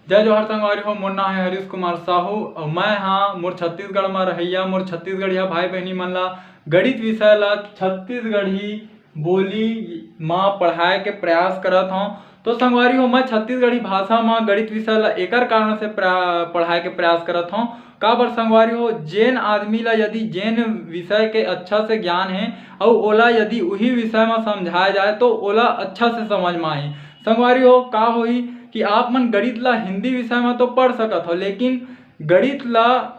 जय जोहार संगवारी हो। मोर नाम है हरीश कुमार साहू और मैं हाँ मोर छत्तीसगढ़ में रहिया मोर छत्तीसगढ़िया भाई बहनी मन ला गणित विषय ला छत्तीसगढ़ी बोली माँ पढ़ाए के प्रयास करत हूँ। तो संगवारी हो मैं छत्तीसगढ़ी भाषा में गणित विषय ला एकर कारण से पढ़ाए के प्रयास करत हूँ। का बर संगवारी हो जेन आदमी ला यदि जेन विषय के अच्छा से ज्ञान है और ओला यदि वही विषय में समझाया जाए तो ओला अच्छा से समझ में आही। संगवारी हो का होई कि आप मन गणित ला हिंदी विषय में तो पढ़ सकत हो, लेकिन गणित ला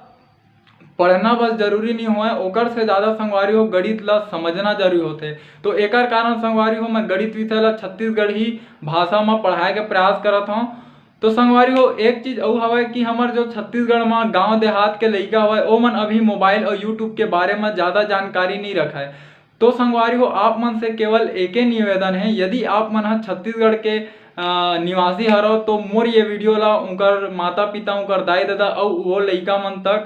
पढ़ना बस जरूरी नहीं होए, ओकर से ज़्यादा संगवारी हो गणित ला समझना जरूरी होते। तो एकर कारण संगवारी हो मैं गणित विषय ला छत्तीसगढ़ी भाषा में पढ़ाए के प्रयास करत हूँ। तो संगवारी हो एक चीज और हवे कि हमार जो छत्तीसगढ़ में गांव देहात के लइका हवे ओ मन अभी मोबाइल और यूट्यूब के बारे में ज़्यादा जानकारी नहीं रखा है। तो संगवारी हो आप मन से केवल एक ही निवेदन है, यदि आप मन छत्तीसगढ़ के निवासी हरो तो मोर ये वीडियो ला उनकर माता पिता उनकर दाई दादा और वो लइका मन तक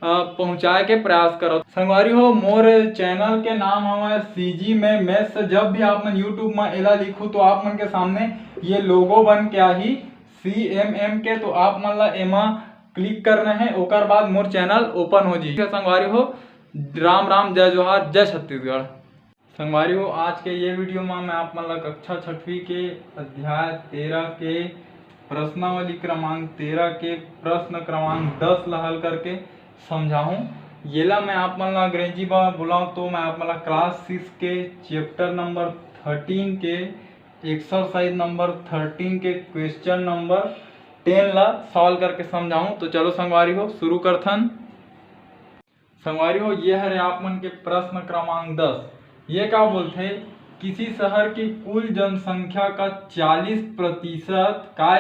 पहुँचाए के प्रयास करो। संगवारी हो मोर चैनल के नाम हमारे सीजी में मैथ्स। जब भी आप मन यूट्यूब में एला लिखू तो आप मन के सामने ये लोगो बन के आही CMM के, तो आप मन ला एमा क्लिक करना है, ओकर बाद मोर चैनल ओपन हो जी। संगवारी हो राम राम, जय जोहार, जय छत्तीसगढ़। संगवारी हो आज के ये वीडियो में मैं आप मन ला कक्षा 6वीं के अध्याय 13 के प्रश्नावली क्रमांक 13 के प्रश्न क्रमांक 10 ला हल करके समझाऊं। येला मैं आप मन ला अंग्रेजी में बुलाऊं तो मैं आप मन ला क्लास 6 के चैप्टर नंबर 13 के एक्सरसाइज नंबर 13 के क्वेश्चन नंबर 10 ला सॉल्व करके समझाऊं। तो चलो संगवारी हो शुरू करथन। संगवारी हो ये है आप मन के प्रश्न क्रमांक 10। ये क्या बोलते किसी शहर की कुल जनसंख्या का 40% का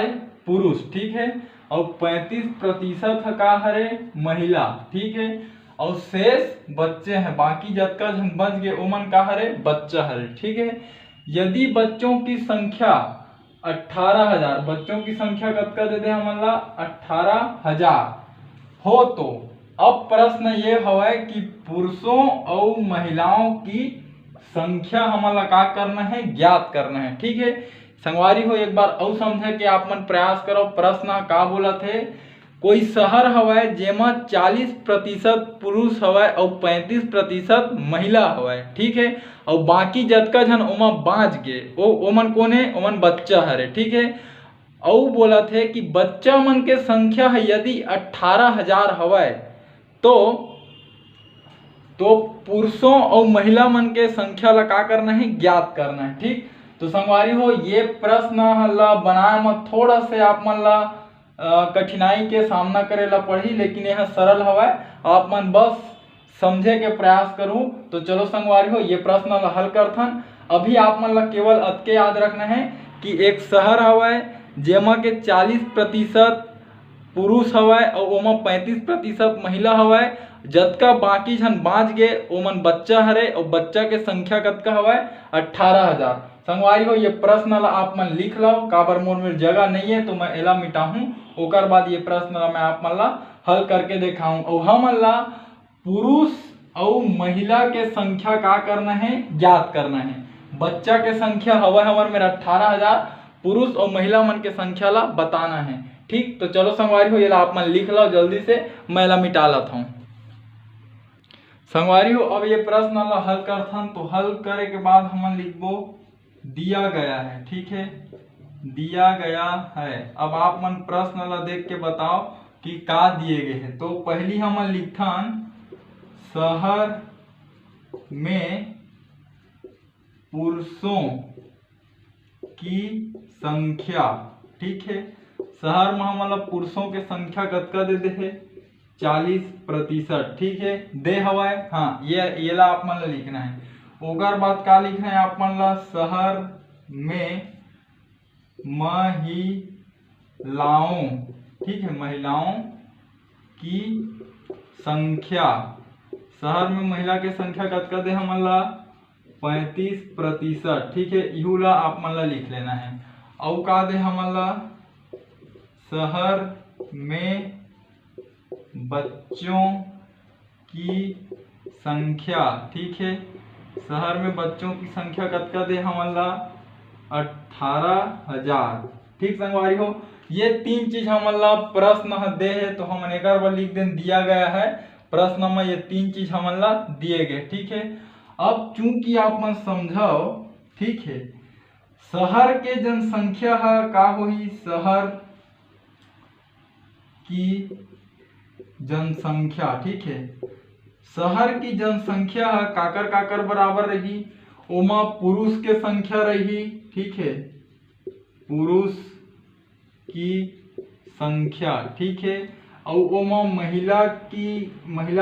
पुरुष, ठीक है, और 35% का हरे महिला, ठीक है, और शेष बच्चे हैं, बाकी जतका जन बच गए ओमन का हरे बच्चा हरे, ठीक है। यदि बच्चों की संख्या 18,000, बच्चों की संख्या कतका दे दे हमन ला 18,000 हो तो अब प्रश्न ये है कि पुरुषों और महिलाओं की संख्या हमन ला का करना है, ज्ञात करना है, ठीक है। संगवारी हो एक बार और समझे कि आप मन प्रयास करो। प्रश्न का बोला थे कोई शहर हवै जेमा 40% पुरुष हवै और 35% महिला हवै, ठीक है, और बाकी जतका जन ओमा बाँच गए ओमन कोने ओमन बच्चा हरे, ठीक है। और बोला थे कि बच्चा मन के संख्या है यदि 18,000 हवै तो पुरुषों और महिला मन के संख्या ला का करना है, ज्ञात करना है, ठीक। तो संगवारी हो ये प्रश्न ला बनाए में थोड़ा से आप मन ला कठिनाई के सामना करे ला पड़ी, लेकिन यह सरल हवा, आप मन बस समझे के प्रयास करूं। तो चलो संगवारी हो ये प्रश्न ला हल करथन। अभी आप मन ला केवल अतके याद रखना है कि एक शहर हवा जेमा के 40% पुरुष हवै और ओमा 35% महिला हवै, जतका बाकी जन बाँच गए ओमन बच्चा हरे और बच्चा के संख्या कतका हवै 18,000। संगवारी हो ये प्रश्न ला आप मन लिख लो, काबर मोर में जगह नहीं है तो मैं एला मिटाहूं, ओकर बाद ये प्रश्न ला मैं आप मन ला हल करके दिखाऊं। और हमन ला पुरुष और महिला के संख्या का करना है, ज्ञात करना है। बच्चा के संख्या हवै हमार मेरा 18,000, पुरुष और महिला मन के संख्या ला बताना है, ठीक। तो चलो संगवारी हो ये ला आप मन लिख लो जल्दी से, मैं ला मिटा लेता हूँ। संगवारी हो अब ये प्रश्न ला हल करथन। तो हल करे के बाद हम लिखबो दिया गया है, ठीक है, दिया गया है। अब आप मन प्रश्न ला देख के बताओ कि का दिए गए हैं। तो पहली हम लिखथन शहर में पुरुषों की संख्या, ठीक है, शहर में हमारा पुरुषों के संख्या कतका दे दे है 40%, ठीक है, दे हवाए। हाँ ये ला आप मन ला लिखना है। ओकर बाद का लिखना है आप मन ला शहर में महिलाओं, ठीक है, महिलाओं की संख्या, शहर में महिला के संख्या कतका दे हमन ला 35%, ठीक है, इहू ला आप मन ला लिख लेना है। और का दे हमन ला शहर में बच्चों की संख्या, ठीक है, शहर में बच्चों की संख्या कतका दे हमन ला 18,000, ठीक संगवारी हो। ये तीन चीज हमला प्रश्न दे है, तो हम एक बार लिख दें दिया गया है प्रश्न में ये तीन चीज हमला दिए गए। ठीक है, अब चूंकि आप मन समझाओ, ठीक है, शहर के जनसंख्या का होही, शहर की जनसंख्या, ठीक है, शहर की जनसंख्या काकर काकर बराबर रही, ओमा पुरुष के संख्या रही, ठीक है, पुरुष की संख्या, ठीक है, और ओमा महिला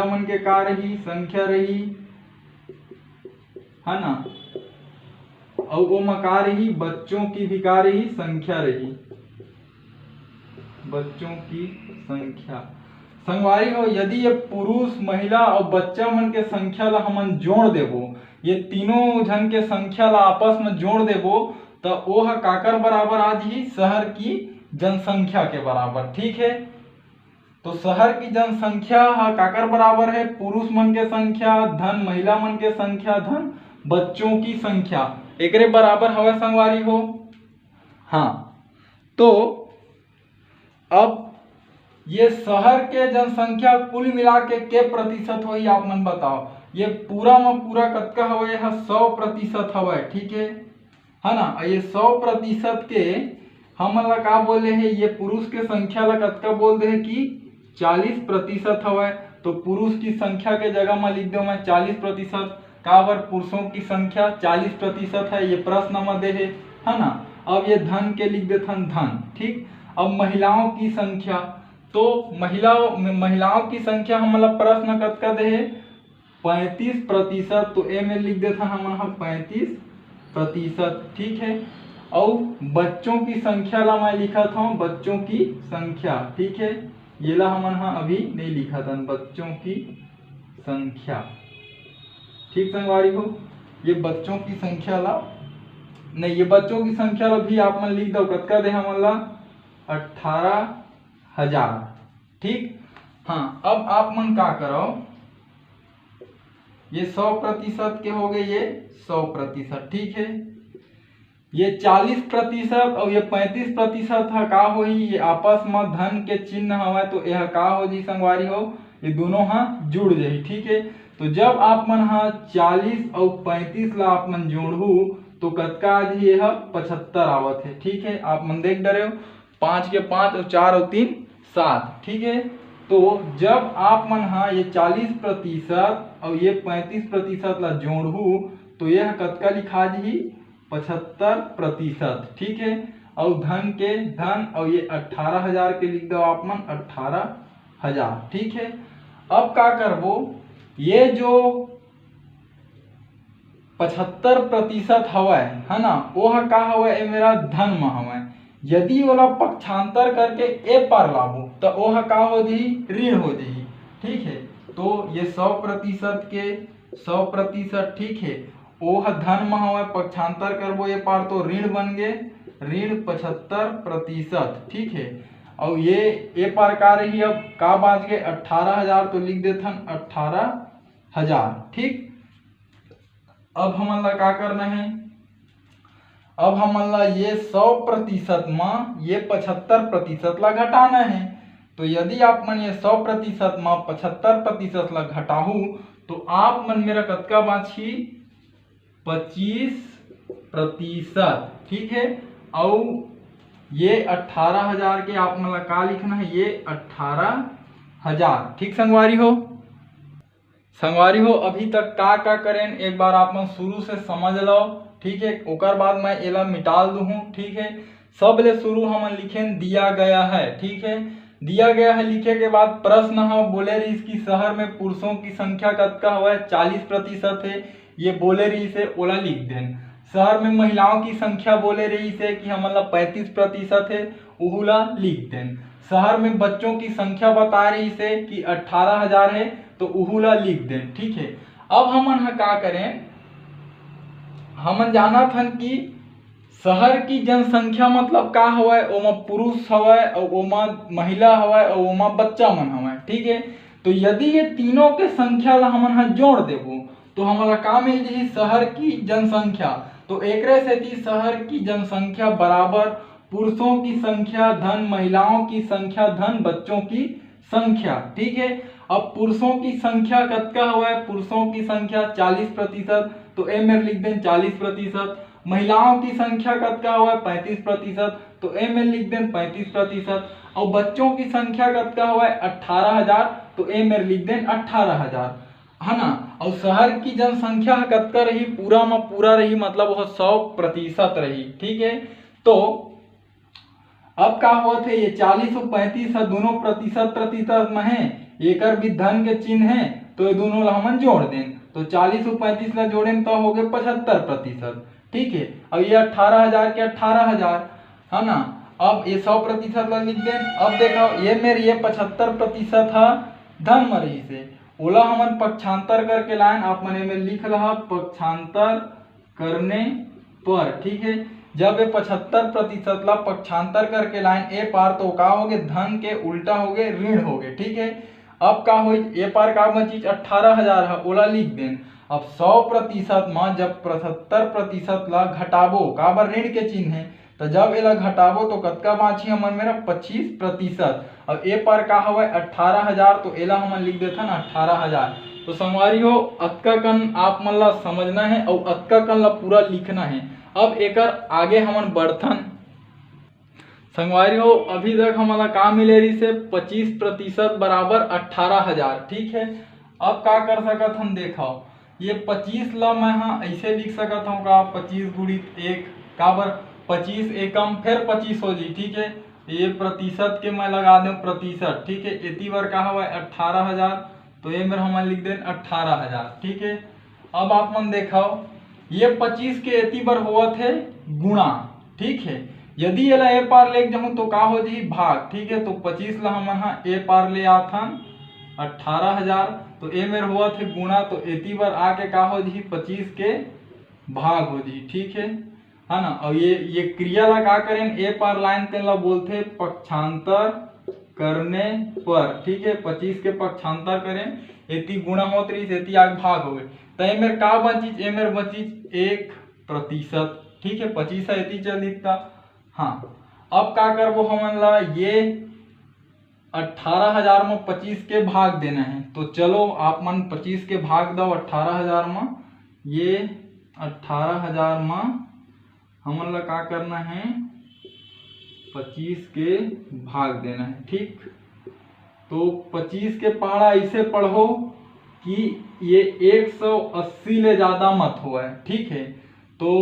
मन के का रही, संख्या रही, है ना, और ओमा का रही, बच्चों की भी का रही, संख्या रही, बच्चों की संख्या। संगवारी हो, यदि ये पुरुष महिला और बच्चा मन के संख्या ला हमन जोड़ देबो, ये तीनों जन के संख्या ला आपस में जोड़ देबो, तो वो काकर बराबर आज ही शहर की जनसंख्या के बराबर। ठीक है, तो शहर की जनसंख्या काकर बराबर है, पुरुष मन के संख्या धन महिला मन के संख्या धन बच्चों की संख्या, एकरे बराबर हवे संगवारी हो। हाँ, तो अब ये शहर के जनसंख्या कुल मिला के प्रतिशत हो, आप मन बताओ, ये पूरा में पूरा कतका हवे, 100% हवे, ठीक है ना। ये 100% के हम ला का बोले है, ये पुरुष के संख्या ला कतका बोल दे है कि 40% हवे, तो पुरुष की संख्या के जगह में लिख दो मैं 40%, काबर पुरुषों की संख्या 40% है, ये प्रश्न में दे है ना। अब ये धन के लिख देते हैं धन, ठीक। अब महिलाओं की संख्या, तो महिलाओं की संख्या हमारा प्रश्न कतका दे है 35%, तो ए में लिख देते हैं हम 35%, ठीक है। और बच्चों की संख्या ला मैं लिखा था बच्चों की संख्या, ठीक है, ये ला हम अभी नहीं लिखा था, बच्चों की संख्या, ठीक संगवारी हो। ये बच्चों की संख्या ला नहीं, ये बच्चों की संख्या ला भी आप मन लिख दो, कतका दे हमला 18,000, ठीक। हाँ, अब आप मन का करो, ये 100% के हो गए, ये 100%, ठीक है। ये 40% और ये 35% है का हो, ये आपस में धन के चिन्ह हवा, तो यह का हो जी संगवारी हो, ये दोनों जुड़ जाही, ठीक है। तो जब आप मन 40 और 35 ला आप मन जोड़ू, तो कतका आज यह 75 आवत है, ठीक है। आप मन देख डरे हो, 5 के 5 और 4 और 3 7, ठीक है। तो जब आप मन ये 40% और ये 35% ला जोड़ू, तो यह कतका लिखा जी 75%, ठीक है। और धन के धन और ये 18,000 के लिख दो आप मन 18,000, ठीक है। अब का करबो, ये जो 75% हवा है ना, वो का हवा है मेरा धन में हवा, यदि वाला पक्षांतर करके ए पर लाबो, तो वो का हो जी ऋण हो जी, ठीक है। तो ये 100% के 100%, ठीक है, वो धन में हवा, पक्षांतर करबो ए पार तो ऋण बन गए, ऋण 75%, ठीक है। और ये ए पार का रही, अब का बाज गए 18,000, तो लिख देते 18,000, ठीक। अब हमन ला का करना है, अब हमन ला ये 100% में ये 75% ला घटाना है। तो यदि आप मन ये 100% में 75% ला घटाहू, तो आप मन मेरा कतका बाछी 25%, ठीक है। और ये 18,000 के आप मन ला का लिखना है, ये 18,000, ठीक संगवारी हो। संगवारी हो, अभी तक का करें एक बार आप मन शुरू से समझ लो, ठीक है। ओकर बाद मैं एला मिटाल दूँ, ठीक है। सब ले शुरू हम लिखें दिया गया है, ठीक है। दिया गया है लिखे के बाद प्रश्न हम बोले रही इसकी शहर में पुरुषों की संख्या कतका हुआ है 40% है, ये बोले रही से ओला लिख दें। शहर में महिलाओं की संख्या बोले रही से कि हमारा 35% है, उहुला लिख दें। शहर में बच्चों की संख्या बता रही से कि 18,000 है, तो उहुला लिख दें, ठीक है। अब हमन का करें, हमन जाना था कि शहर की जनसंख्या मतलब का हवा, ओमा पुरुष हवा और ओमा महिला हवा और ओमा बच्चा मन हवा, ठीक है। तो यदि ये तीनों के संख्या ला हमन जोड़ देबो, तो हमारा का मिल जाही शहर की जनसंख्या। तो एकरे से कि शहर की जनसंख्या बराबर पुरुषों की संख्या धन महिलाओं की संख्या धन बच्चों की संख्या। ठीक है, अब पुरुषों की संख्या कतका हुआ है, पुरुषों की संख्या 40%, तो ए में लिख दें 40%। महिलाओं की संख्या कतका हुआ है 35%, तो ए में लिख दें 35%। और बच्चों की संख्या कतका हुआ है 18,000, तो ए में लिख दें 18,000, है ना। और शहर की जनसंख्या कतका रही, पूरा में पूरा रही, मतलब वह 100% रही। ठीक है, तो अब का हुआ थे ये 40 और 35 है, दोनों प्रतिशत प्रतिशत में है, एक भी धन के चिन्ह है, तो ये दोनों ला हमन जोड़ दें, तो 40 और 35 ला जोड़ें तो हो गए 75%। ठीक है, अब ये 18,000 के 18,000, है ना। अब ये 100% ला लिख दें। अब देखो ये मेरे ये 75% है धन में रही से, ओला हमन पक्षांतर करके लाइन आप मने में लिख रहा पक्षांतर करने पर। ठीक है, जब ये 75% ला पक्षांतर करके लाइन ए पार, तो का हो गए धन के उल्टा हो गए ऋण हो गए। ठीक है, अब का हो ए पार का चीज 18,000 है, ओला लिख दें। अब 100% में जब 75% ला घटाबो, का बार ऋण के चिन्ह है, तो जब एला घटाबो तो कतका बाची हमन मेरा 25%। अब ए पार का हुआ 18,000, तो एला हमन लिख देथन 18,000। तो संगवारी हो अतका कन आप मन ला समझना है और अतका कन ला पूरा लिखना है। अब एकर आगे हमन बढ़थन। संगवारी हो अभी तक हमारा का मिले रही से 25% बराबर 18,000। ठीक है, अब का कर सकत हम देखो, ये 25 ला मैं हाँ ऐसे लिख सकत हूँ का 25 गुणित 1, का बर 25 एकम फिर 25 हो जी। ठीक है, ये प्रतिशत के मैं लगा दूं प्रतिशत। ठीक है, इतनी बार का हुआ 18,000, तो ये मेरे हम लिख दें 18,000। ठीक है, अब आप मन देखो ये 25 के इतनी बार हुआ थे गुणा। ठीक है, यदि ये ला ए पार ले जाऊं तो का हो जी भाग। ठीक है, तो 25 ला हम हाँ ए पार ले आथन 18,000, तो ए मेरे हुआ थे गुणा, तो इतनी बार आके का हो जी 25 के भाग हो जी। ठीक है ना। और ये क्रिया ला का करें ए पार लाइन ते ला बोलते पक्षांतर करने पर। ठीक है, 25 के पक्षांतर करें, इतनी गुणा होत रही इतनी आगे भाग हो गए, तो ए मेरे का बची, ए मेरे बची 1%। ठीक है, 25 है इतनी चल दिखता। हाँ, अब का करबो हमन ला ये 18,000 में 25 के भाग देना है, तो चलो आप मन 25 के भाग दो 18,000 में। ये 18,000 में हमन ला का करना है 25 के भाग देना है। ठीक, तो 25 के पहाड़ा ऐसे पढ़ो कि ये 180 ले ज्यादा मत हो। ठीक है, तो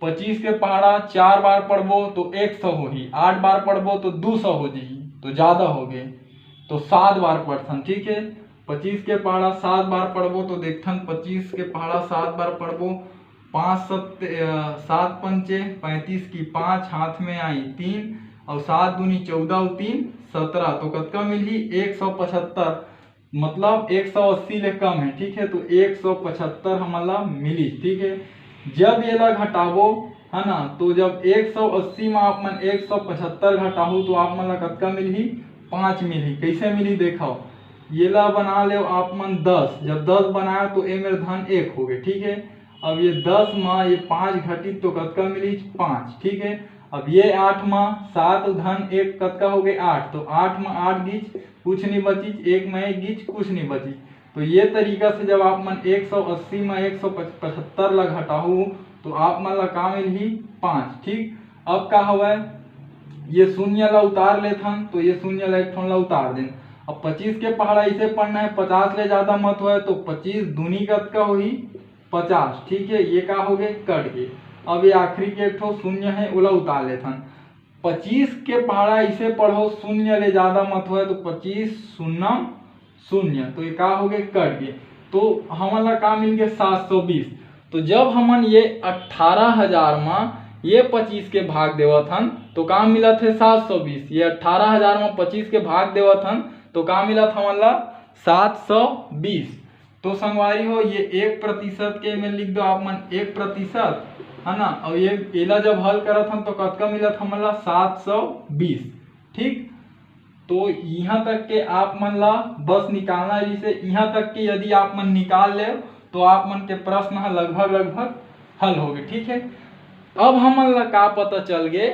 25 के पहाड़ा 4 बार पढ़बो तो 100 हो ही, 8 बार पढ़बो तो 200 हो जी, तो ज्यादा हो गए, तो 7 बार पढ़थन। ठीक है, 25 के पहाड़ा 7 बार पढ़बो तो देखथन 25 के पहाड़ा 7 बार पढ़बो, 7 पंचे 35 की 5 हाथ में आई 3 और 7 दूनी 14 और 3 17, तो कतका मिली 175, मतलब 180 ले कम है। ठीक है, तो 175 हमारा मिली। ठीक है, जब ये ला घटाबो, है ना, तो जब 180 में आप मन 175 घटाओ तो आप मन ला कतका मिली 5 मिली। कैसे मिली देखो, ये ला बना ले आप मन 10, जब 10 बनाया तो ए मेरे धन 1 हो गए। ठीक है, अब ये 10 में ये 5 घटित तो कतका मिली 5। ठीक है, अब ये 8 में 7 धन 1 कतका हो गए 8, तो 8 में 8 गीच कुछ नहीं बची, 1 में 1 गीच कुछ नहीं बची। तो ये तरीका से जब आप मन 180 में 175 ला घटाऊ तो आप मन ला का मिली 5। ठीक, अब का हुआ ये शून्य ला उतार लेथन, तो ये शून्य ला एक ठन ला उतार दें। अब 25 के पहाड़ा ऐसे पढ़ना है 50 ले ज्यादा मत हो, तो 25 दूनी कतका हुई 50। ठीक है, ये का हो गए कट गए। अब ये आखिरी के एक ठो शून्य है ओला उतार लेथन। 25 के पहाड़ा ऐसे पढ़ो शून्य ले ज्यादा मत हो, तो 25 शून्य शून्य, तो ये का हो गए कट गए, तो हमारा का मिल गया 720। तो जब हमन ये 18,000 में ये 25 के भाग देवथन तो का मिला थे 720, ये 18,000 में 25 के भाग देवथन तो का मिला था हमारा 720। तो संगवारी हो ये 1% के में लिख दो आप मन 1%, है ना, और ये एला जब हल करत हम तो कतका मिला था हमारा 720। ठीक, तो यहाँ तक के आप मन ला बस निकालना है, जिसे यहाँ तक के यदि आप मन निकाल ले तो आप मन के प्रश्न लगभग हल हो गए। ठीक है, अब हमन ला का पता चल गए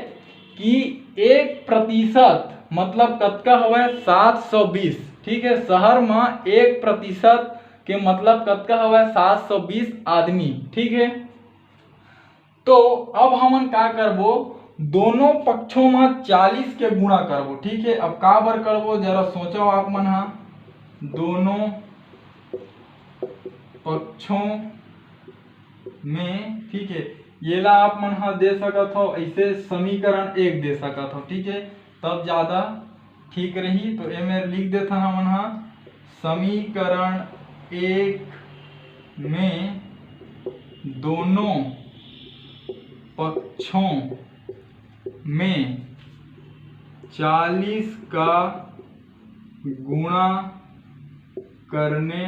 कि 1% मतलब कतका हवे 720। ठीक है, शहर में 1% के मतलब कतका हवे 720 आदमी। ठीक है, तो अब हमन का करबो, दोनों पक्षों में 40 के गुणा करबो। ठीक है, अब का बर करबो जरा सोचो आप मन हा। दोनों पक्षों में, ठीक है, ये ला आप मन हा दे सकत हो ऐसे समीकरण 1 दे सकत हो। ठीक है, तब ज्यादा ठीक रही। तो ए में लिख देता हमन हा समीकरण 1 में दोनों पक्षों में 40 का गुणा करने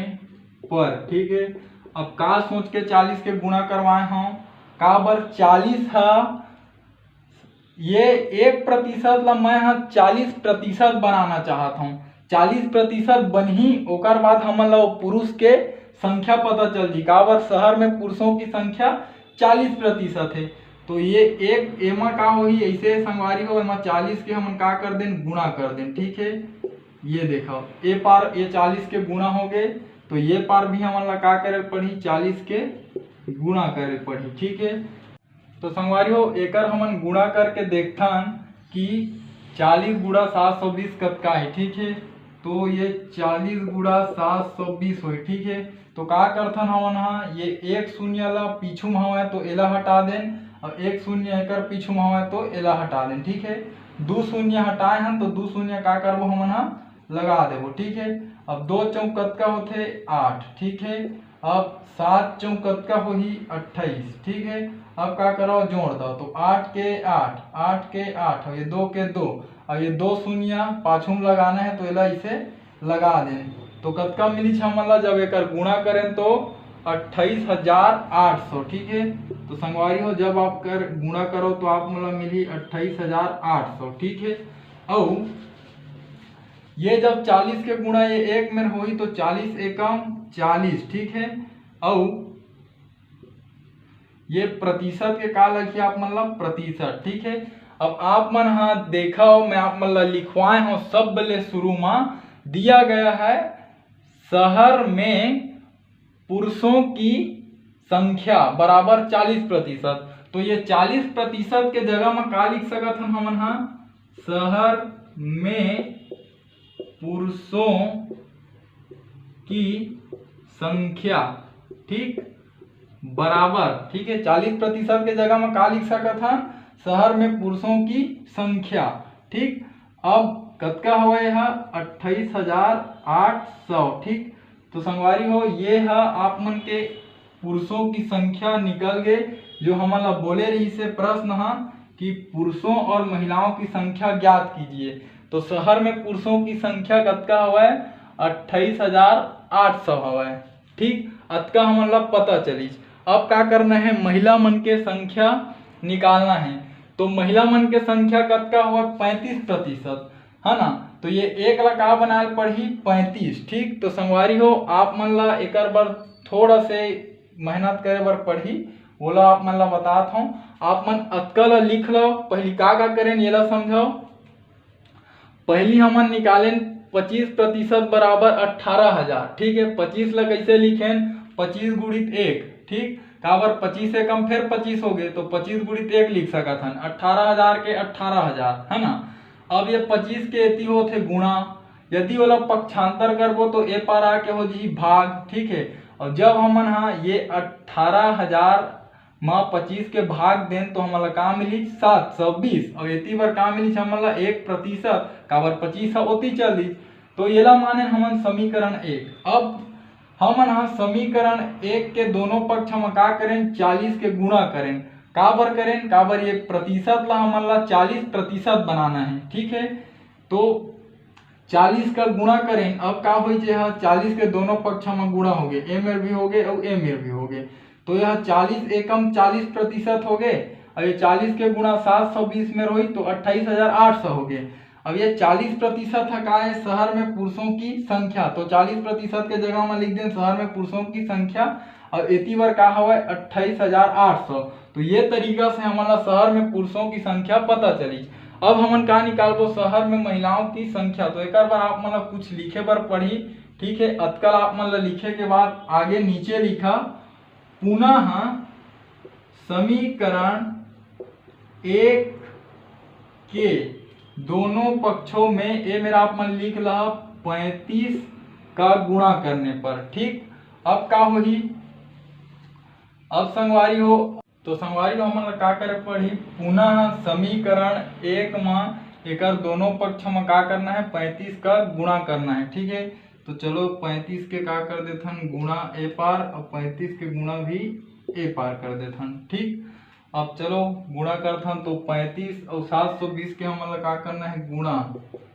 पर। ठीक है, अब का सोच के 40 के गुणा करवाए हों, का बर 40 है ये 1% ला मैं 40% बनाना चाहता हूँ। 40% बनही ओकर बाद हमन ला पुरुष के संख्या पता चल जी। का बर शहर में पुरुषों की संख्या 40% है। तो ये एक एमा का होही ऐसे संगवारी हो, एमा 40 के हमन का कर दें गुणा कर दें। ठीक है, ये देखो ए पार ये 40 के गुणा हो गए, तो ये पार भी हमन ला का करे पड़ी 40 के गुणा करे पड़ी। ठीक है, तो संगवारी हो एकर हमन गुणा करके देखथन कि 40 गुणा 720 कतका है। ठीक है, तो ये 40 गुणा 720 हो। ठीक है, तो का करथन हमन हा, ये एक शून्य ला पीछू में हवे तो एला हटा दें, और एक शून्य एकर पीछू में हवे तो एला हटा दें। ठीक है, 2 शून्य हटाए हन तो 2 शून्य का करबो हमन हा लगा देबो। ठीक है, अब 2 चौक कतका होथे 8। ठीक है, अब 7 चौक कतका होही 28। ठीक है, अब का करो जोड़ दो, तो 8 के 8, 8 के 8, और ये 2 के 2, और ये 2 शून्य पाछू में लगाना है तो एला इसे लगा दें। तो कतका मिली हमन ला जब एकर गुणा करें तो 28,800। ठीक है, तो संगवारी हो जब आप कर गुणा करो तो आप मन ला मिली 28,800। ठीक है, और ये जब 40 के गुणा ये 1 में होई तो 40 एकम 40। ठीक है, और ये प्रतिशत के का लगी आप मन ला प्रतिशत। ठीक है, अब आप मन हा देखा हो मैं आप मन ला लिखवाए हो सब ले शुरू में दिया गया है शहर में पुरुषों की संख्या बराबर 40%। तो ये 40% के जगह में का लिख सकत हन हमन हा, शहर में पुरुषों की संख्या, ठीक, बराबर। ठीक है, 40% के जगह में का लिख सकत हन, शहर में पुरुषों की संख्या। ठीक, अब कतका हवे है 28,800। ठीक, तो संगवारी हो ये है आप मन के पुरुषों की संख्या निकल गए। जो हमन ला बोले रही से प्रश्न है कि पुरुषों और महिलाओं की संख्या ज्ञात कीजिए। तो शहर में पुरुषों की संख्या कतका हवे 28,800 हवे। ठीक, अतका हमन ला पता चली। अब का करना है, महिला मन के संख्या निकालना है। तो महिला मन के संख्या कतका हुआ 35%, है ना। तो ये एक ला का बनाए पढ़ी 35। ठीक, तो संगवारी हो आप मन ला एकर बर थोड़ा से मेहनत करे बर पढ़ी, बोला आप मन ला बताता हूँ। आप मन अतका ला लिख लो। पहली का करें ये ला समझो। पहली हमन निकालें 25% बराबर 18,000। ठीक है, 25 ला कैसे लिखें, 25 गुणित 1। ठीक, काबर 25 से कम फिर 25 हो गए तो 25 गुणित 1 लिख सकत हन। 18,000 के 18,000, है ना। अब ये 25 के एती होथे गुणा, यदि वाला पक्षांतर करबो तो ए पार आके हो जी भाग। ठीक है, और जब हमन हा ये 18,000 में 25 के भाग दें तो हमन ला का मिली 720, और एती बार का मिली हमन ला 1%, काबर 25 है ओती चली। तो एला माने हमन समीकरण 1। अब हमन हा समीकरण 1 के दोनों पक्ष हम का करें 40 के गुणा करें। काबर करें, काबर ये प्रतिशत ला हमन ला 40% बनाना है। ठीक है, तो 40 का गुणा करें। अब का हो 40 के दोनों पक्ष में गुणा हो गए, ए में भी हो गए और ए में भी हो गए। तो यह 40 एकम 40% हो गए, और ये 40 के गुणा 720 में रोई तो 28,800 हो गए। अब ये 40% है का है शहर में पुरुषों की संख्या। तो 40% के जगह में लिख दें शहर में पुरुषों की संख्या, और एती बार का हवा 28,800। तो ये तरीका से हमारा शहर में पुरुषों की संख्या पता चली। अब हमन का निकालबो शहर में महिलाओं की संख्या। तो एक बार आप मतलब कुछ लिखे बर पढ़ी, ठीक है। अतकल आप मतलब लिखे के बाद आगे नीचे लिखा पुनः समीकरण 1 के दोनों पक्षों में, ये मेरा आप मन लिख ला 35 का गुणा करने पर, ठीक। अब का होगी, अब संगवारी हो, तो संगवारी हो हमन का करे पड़ी, पुनः समीकरण 1 में एकर दोनों पक्ष में का करना है, 35 का गुणा करना है, ठीक है। तो चलो 35 के का कर देथन गुणा ए पार, और 35 के गुणा भी ए पार कर देथन, ठीक। अब चलो गुणा करथन, तो 35 और 720 के हमन का करना है गुणा।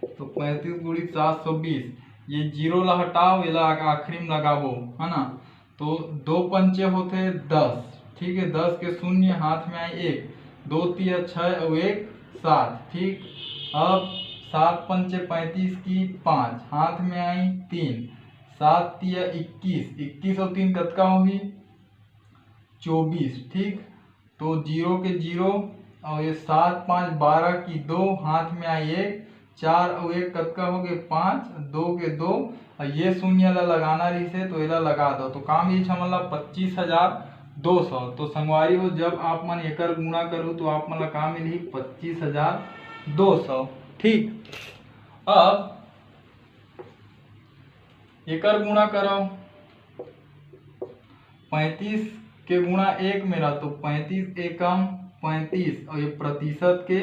तो 35 गुणित 720, ये जीरो ला हटाओ, ये आखिरी में लगाबो, है ना। तो 2 पंचे होते 10, ठीक है। 10 के शून्य हाथ में आई 1, 2 तिया 6 और 1 7, ठीक। अब 7 पंचे 35 की 5, हाथ में आई 3, 7 तिया 21, 21 और 3 कतका होगी 24, ठीक। तो 0 के 0 और ये 7 5 12 की 2, हाथ में आई 1, 4 और 1 कतका हो गए 5, 2 के 2, और ये शून्य ला लगाना रही से तो इला लगा दो। तो काम ये छमला 25,200। तो संगवारी हो जब आप मन एकर गुणा करो तो आप मन का मिली 25,200, ठीक। अब एकर गुणा करो, 35 के गुणा 1 मेरा, तो 35 एकम 35, और ये प्रतिशत के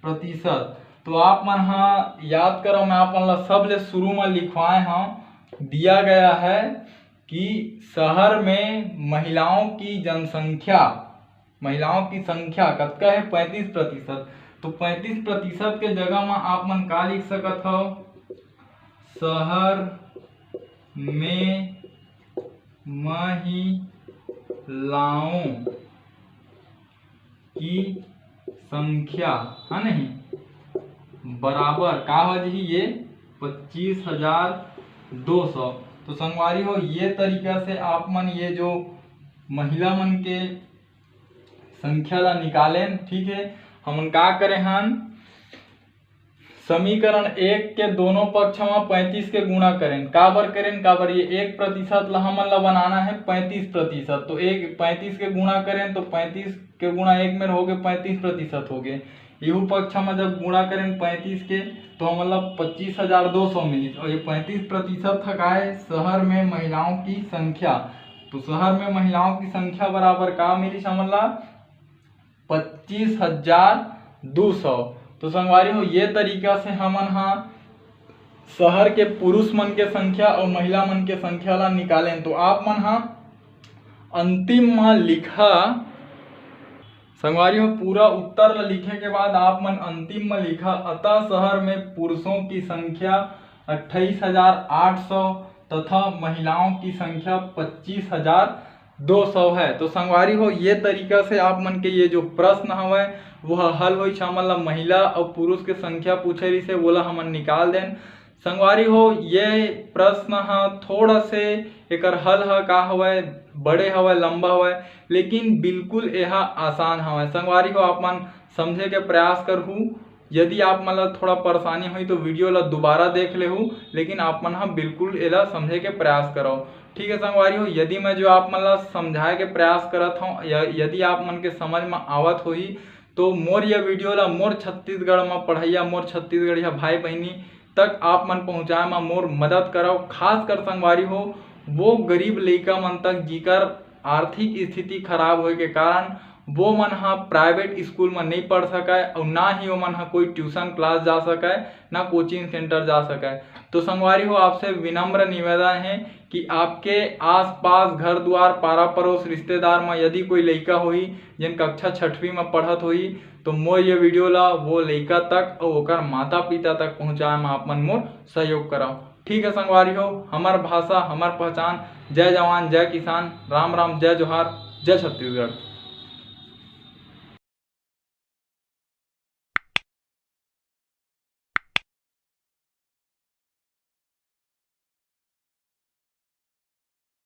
प्रतिशत। तो आप मन हाँ याद करो, मैं आप मन ला सब ले शुरू में लिखवाए हाँ, दिया गया है कि शहर में महिलाओं की जनसंख्या, महिलाओं की संख्या कतका है 35%। तो 35% के जगह में आप मन का लिख सकत हो, शहर में महिलाओं की संख्या, है नहीं, बराबर का हो जी ये 25,200। तो संगवारी हो ये तरीका से आप मन ये जो महिला मन के संख्या ला निकालें, ठीक है। हम का करें हन, समीकरण 1 के दोनों पक्ष में 35 के गुणा करें, काबर करें, काबर ये 1% ला हमन ला बनाना है 35%। तो 35 के गुणा करें तो 35 के गुणा 1 में हो गए 35% हो गए। यहू पक्ष में जब गुणा करें 35 के तो हमन ला 25,200 मिली। और ये 35% है शहर में महिलाओं की संख्या। तो शहर में महिलाओं की संख्या बराबर का मिली हमन ला 25,200। तो संगवारी हो ये तरीका से हमन हाँ शहर के पुरुष मन के संख्या और महिला मन के संख्या ला निकालें। तो आप मन हाँ अंतिम में लिखा, संगवारी हो पूरा उत्तर ला लिखे के बाद आप मन अंतिम में लिखा, अतः शहर में पुरुषों की संख्या 28,800 तथा महिलाओं की संख्या 25,200 है। तो संगवारी हो ये तरीका से आप मन के ये जो प्रश्न हवे वह हल हो, हमन ला महिला और पुरुष के संख्या पूछे रही से बोला हमन निकाल दें। संगवारी हो ये प्रश्न हाँ थोड़ा से एकर हल हा का हवे, बड़े हवे, लंबा हवे, लेकिन बिल्कुल यह आसान हवे। संगवारी हो आप मन समझे के प्रयास करहु। यदि आप मन ला थोड़ा परेशानी हुई तो वीडियो ला दोबारा देख लेहु, लेकिन आप मन हाँ बिल्कुल एला समझे के प्रयास करो, ठीक है। संगवारी हो यदि मैं जो आप मन ला समझाए के प्रयास करत हूँ या यदि आप मन के समझ में आवत होही तो मोर यह वीडियो ला मोर छत्तीसगढ़ में पढ़ैया, मोर छत्तीसगढ़िया भाई बहनी तक आप मन पहुँचाए में मोर मदद करो। खास कर संगवारी हो वो गरीब लइका मन तक जिकर आर्थिक स्थिति खराब होए के कारण वो मन हाँ प्राइवेट स्कूल में नहीं पढ़ सके और ना ही वो मन हाँ कोई ट्यूशन क्लास जा सके, ना कोचिंग सेंटर जा सके। तो संगवारी हो आपसे विनम्र निवेदन है कि आपके आसपास घर द्वार पारा पड़ोस रिश्तेदार में यदि कोई लइका होई जिन कक्षा 6वीं में पढ़त होई तो मोर ये वीडियो ला वो लइका तक और ओकर माता पिता तक पहुँचाए में आप मन मोर सहयोग कराओ, ठीक है। संगवारी हो हमार भाषा हमार पहचान, जय जवान जय किसान, राम राम, जय जोहार, जय छत्तीसगढ़।